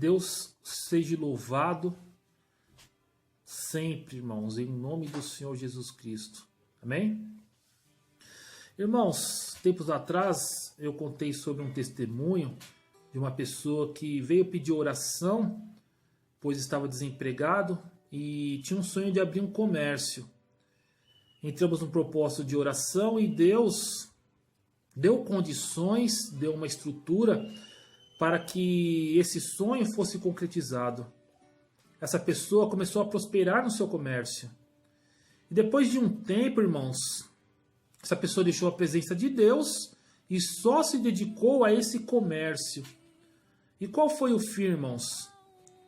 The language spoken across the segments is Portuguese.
Deus seja louvado sempre, irmãos, em nome do Senhor Jesus Cristo. Amém? Irmãos, tempos atrás eu contei sobre um testemunho de uma pessoa que veio pedir oração, pois estava desempregado e tinha um sonho de abrir um comércio. Entramos no propósito de oração e Deus deu condições, deu uma estrutura para que esse sonho fosse concretizado. Essa pessoa começou a prosperar no seu comércio. E depois de um tempo, irmãos, essa pessoa deixou a presença de Deus e só se dedicou a esse comércio. E qual foi o fim, irmãos?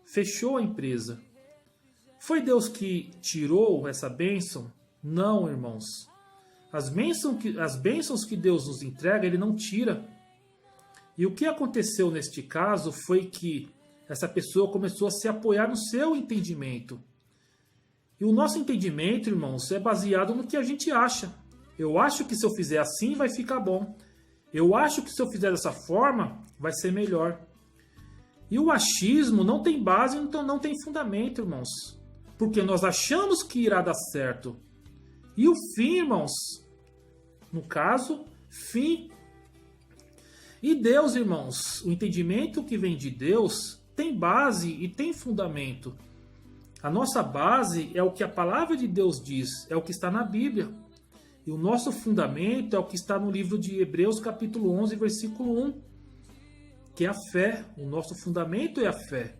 Fechou a empresa. Foi Deus que tirou essa bênção? Não, irmãos. As bênçãos que Deus nos entrega, Ele não tira. E o que aconteceu neste caso foi que essa pessoa começou a se apoiar no seu entendimento. E o nosso entendimento, irmãos, é baseado no que a gente acha. Eu acho que se eu fizer assim vai ficar bom. Eu acho que se eu fizer dessa forma vai ser melhor. E o achismo não tem base, então não tem fundamento, irmãos. Porque nós achamos que irá dar certo. E o fim, irmãos, no caso, fim. E Deus, irmãos, o entendimento que vem de Deus tem base e tem fundamento. A nossa base é o que a palavra de Deus diz, é o que está na Bíblia. E o nosso fundamento é o que está no livro de Hebreus, capítulo 11, versículo 1, que é a fé. O nosso fundamento é a fé.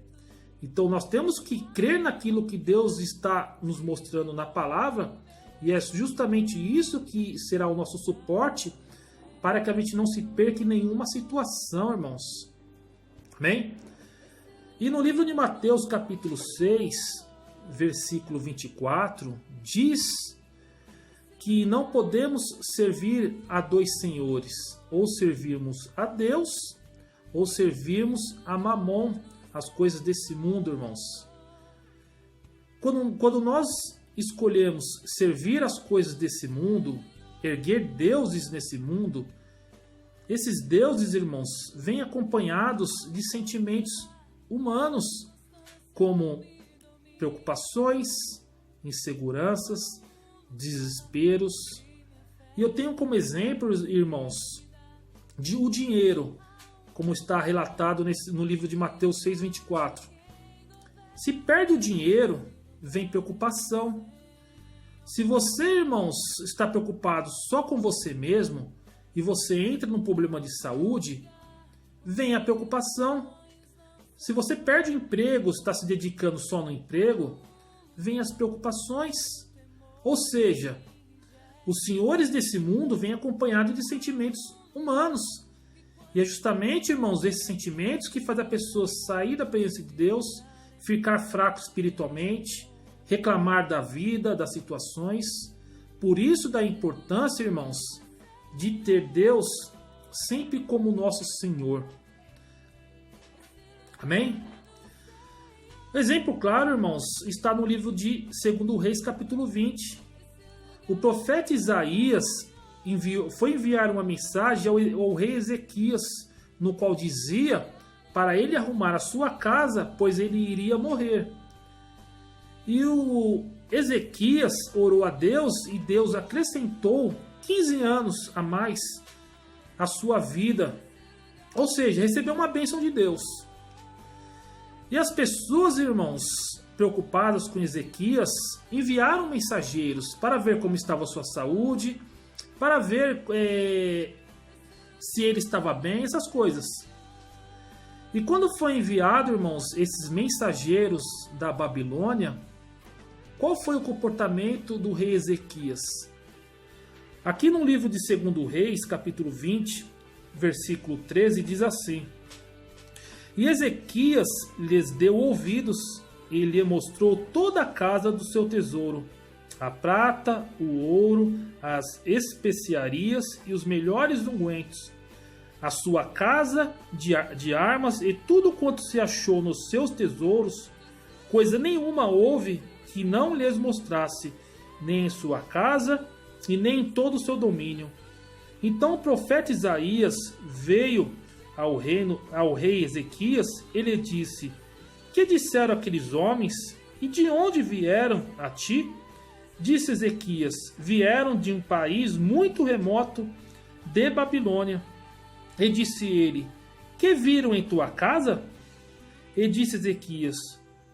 Então nós temos que crer naquilo que Deus está nos mostrando na palavra, e é justamente isso que será o nosso suporte para que a gente não se perca em nenhuma situação, irmãos. Amém? E no livro de Mateus, capítulo 6, versículo 24, diz que não podemos servir a dois senhores, ou servirmos a Deus, ou servirmos a Mamon, as coisas desse mundo, irmãos. Quando nós escolhemos servir as coisas desse mundo, erguer deuses nesse mundo, esses deuses, irmãos, vêm acompanhados de sentimentos humanos, como preocupações, inseguranças, desesperos. E eu tenho como exemplo, irmãos, o dinheiro, como está relatado no livro de Mateus 6,24. Se perde o dinheiro, vem preocupação. Se você, irmãos, está preocupado só com você mesmo e você entra num problema de saúde, vem a preocupação. Se você perde o emprego, está se dedicando só no emprego, vem as preocupações. Ou seja, os senhores desse mundo vêm acompanhados de sentimentos humanos. E é justamente, irmãos, esses sentimentos que faz a pessoa sair da presença de Deus, ficar fraco espiritualmente, reclamar da vida, das situações. Por isso da importância, irmãos, de ter Deus sempre como nosso Senhor. Amém? Exemplo claro, irmãos, está no livro de 2 Reis, capítulo 20. O profeta Isaías foi enviar uma mensagem ao rei Ezequias, no qual dizia para ele arrumar a sua casa, pois ele iria morrer. E o Ezequias orou a Deus e Deus acrescentou 15 anos a mais à sua vida. Ou seja, recebeu uma bênção de Deus. E as pessoas, irmãos, preocupadas com Ezequias, enviaram mensageiros para ver como estava a sua saúde, para ver se ele estava bem, essas coisas. E quando foi enviado, irmãos, esses mensageiros da Babilônia, qual foi o comportamento do rei Ezequias? Aqui no livro de 2 Reis, capítulo 20, versículo 13, diz assim: E Ezequias lhes deu ouvidos, e lhe mostrou toda a casa do seu tesouro, a prata, o ouro, as especiarias e os melhores ungüentos, a sua casa de armas e tudo quanto se achou nos seus tesouros. Coisa nenhuma houve que não lhes mostrasse, nem em sua casa e nem em todo o seu domínio. Então o profeta Isaías veio ao rei Ezequias. Ele disse: que disseram aqueles homens? E de onde vieram a ti? Disse Ezequias: vieram de um país muito remoto, de Babilônia. E disse ele: que viram em tua casa? E disse Ezequias: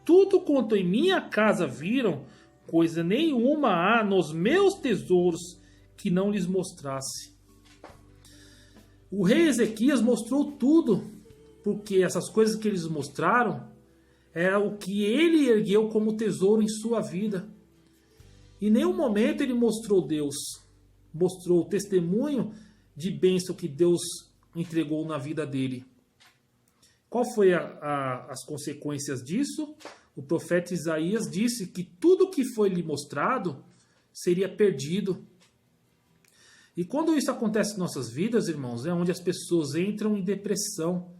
tudo quanto em minha casa viram, coisa nenhuma há nos meus tesouros que não lhes mostrasse. O rei Ezequias mostrou tudo, porque essas coisas que eles mostraram era o que ele ergueu como tesouro em sua vida. Em nenhum momento ele mostrou Deus, mostrou o testemunho de bênção que Deus entregou na vida dele. Qual foi as consequências disso? O profeta Isaías disse que tudo que foi lhe mostrado seria perdido. E quando isso acontece em nossas vidas, irmãos, é onde as pessoas entram em depressão.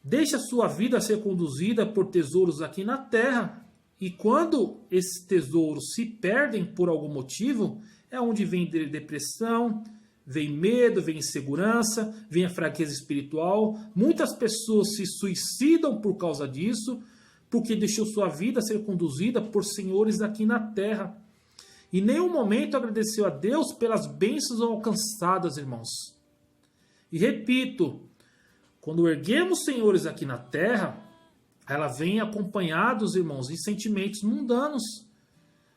Deixa a sua vida ser conduzida por tesouros aqui na terra. E quando esses tesouros se perdem por algum motivo, é onde vem depressão, vem medo, vem insegurança, vem a fraqueza espiritual. Muitas pessoas se suicidam por causa disso, porque deixou sua vida ser conduzida por senhores aqui na terra. Em nenhum momento agradeceu a Deus pelas bênçãos alcançadas, irmãos. E repito, quando erguemos senhores aqui na terra, ela vem acompanhados, irmãos, de sentimentos mundanos.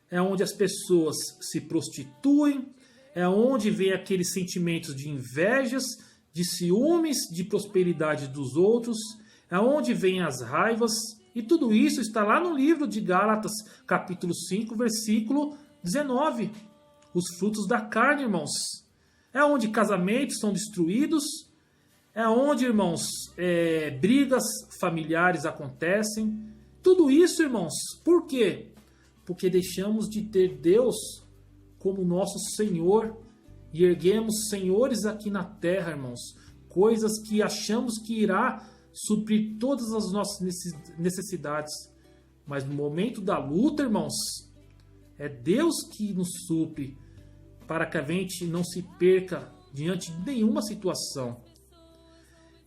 É onde as pessoas se prostituem, é onde vem aqueles sentimentos de invejas, de ciúmes, de prosperidade dos outros, é onde vem as raivas, e tudo isso está lá no livro de Gálatas, capítulo 5, versículo 19. Os frutos da carne, irmãos. É onde casamentos são destruídos, é onde, irmãos, brigas familiares acontecem. Tudo isso, irmãos, por quê? Porque deixamos de ter Deus como nosso Senhor e erguemos senhores aqui na terra, irmãos. Coisas que achamos que irá suprir todas as nossas necessidades. Mas no momento da luta, irmãos, é Deus que nos supre para que a gente não se perca diante de nenhuma situação.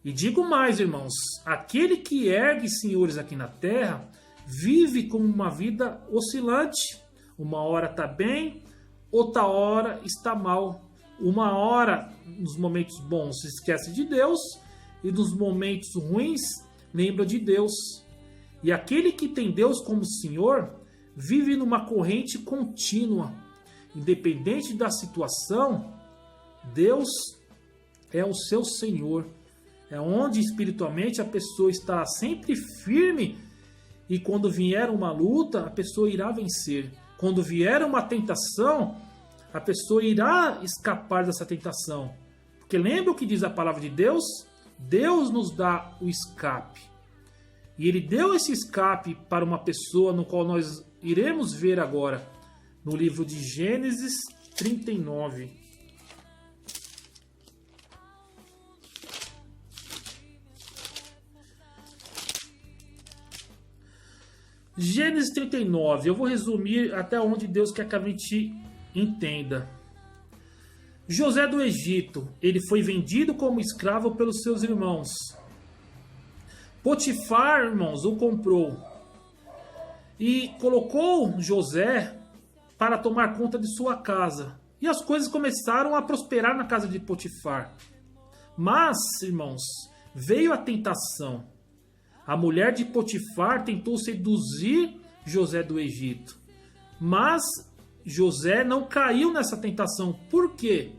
E digo mais, irmãos, aquele que ergue senhores aqui na terra vive como uma vida oscilante. Uma hora está bem, outra hora está mal. Uma hora, nos momentos bons, se esquece de Deus, e nos momentos ruins, lembra de Deus. E aquele que tem Deus como Senhor vive numa corrente contínua. Independente da situação, Deus é o seu Senhor. É onde espiritualmente a pessoa estará sempre firme, e quando vier uma luta, a pessoa irá vencer. Quando vier uma tentação, a pessoa irá escapar dessa tentação. Porque lembra o que diz a palavra de Deus? Deus nos dá o escape. E Ele deu esse escape para uma pessoa, no qual nós iremos ver agora, no livro de Gênesis 39. Gênesis 39, eu vou resumir até onde Deus quer que a gente entenda. José do Egito, ele foi vendido como escravo pelos seus irmãos. Potifar, irmãos, o comprou e colocou José para tomar conta de sua casa. E as coisas começaram a prosperar na casa de Potifar. Mas, irmãos, veio a tentação. A mulher de Potifar tentou seduzir José do Egito. Mas José não caiu nessa tentação. Por quê?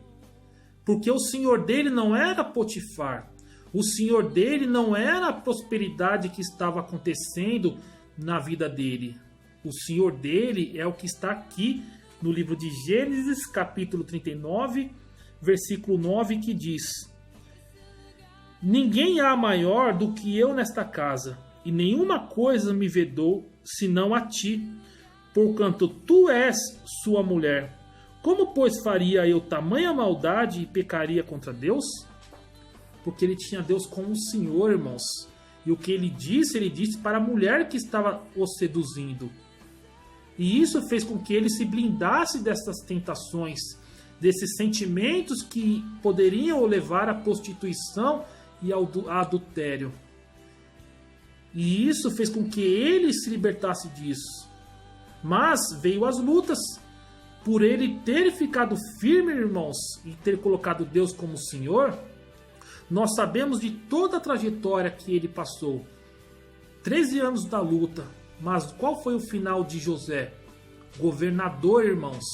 Porque o senhor dele não era Potifar. O senhor dele não era a prosperidade que estava acontecendo na vida dele. O senhor dele é o que está aqui no livro de Gênesis, capítulo 39, versículo 9, que diz: ninguém há maior do que eu nesta casa, e nenhuma coisa me vedou, senão a ti, porquanto tu és sua mulher. Como, pois, faria eu tamanha maldade e pecaria contra Deus? Porque ele tinha Deus como Senhor, irmãos. E o que ele disse para a mulher que estava o seduzindo. E isso fez com que ele se blindasse dessas tentações, desses sentimentos que poderiam o levar à prostituição e ao adultério. E isso fez com que ele se libertasse disso. Mas veio as lutas. Por ele ter ficado firme, irmãos, e ter colocado Deus como Senhor, nós sabemos de toda a trajetória que ele passou. 13 anos da luta. Mas qual foi o final de José? Governador, irmãos.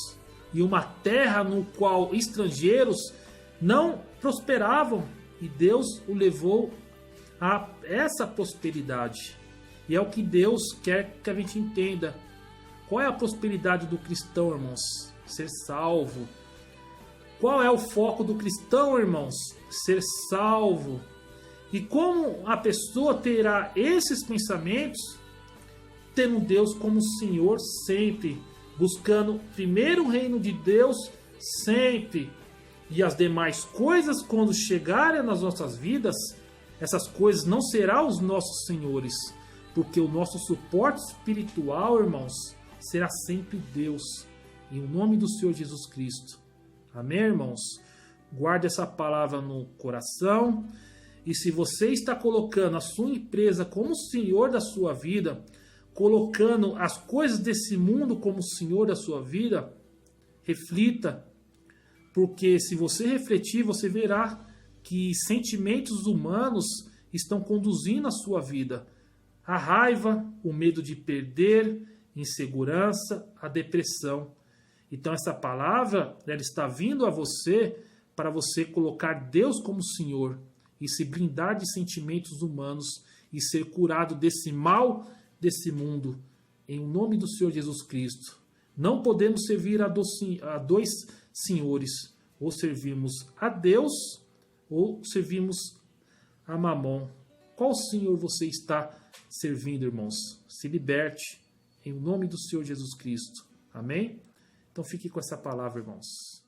E uma terra no qual estrangeiros não prosperavam. E Deus o levou a essa prosperidade. E é o que Deus quer que a gente entenda. Qual é a prosperidade do cristão, irmãos? Ser salvo. Qual é o foco do cristão, irmãos? Ser salvo. E como a pessoa terá esses pensamentos, tendo Deus como Senhor sempre, buscando primeiro o reino de Deus sempre, e as demais coisas, quando chegarem nas nossas vidas, essas coisas não serão os nossos senhores, porque o nosso suporte espiritual, irmãos, será sempre Deus, em nome do Senhor Jesus Cristo. Amém, irmãos? Guarde essa palavra no coração. E se você está colocando a sua empresa como Senhor da sua vida, colocando as coisas desse mundo como Senhor da sua vida, reflita. Porque se você refletir, você verá que sentimentos humanos estão conduzindo a sua vida. A raiva, o medo de perder, insegurança, a depressão. Então essa palavra, ela está vindo a você para você colocar Deus como Senhor e se blindar de sentimentos humanos e ser curado desse mal desse mundo, em nome do Senhor Jesus Cristo. Não podemos servir a dois senhores, ou servimos a Deus ou servimos a Mamon. Qual Senhor você está servindo, irmãos? Se liberte em nome do Senhor Jesus Cristo. Amém? Então fique com essa palavra, irmãos.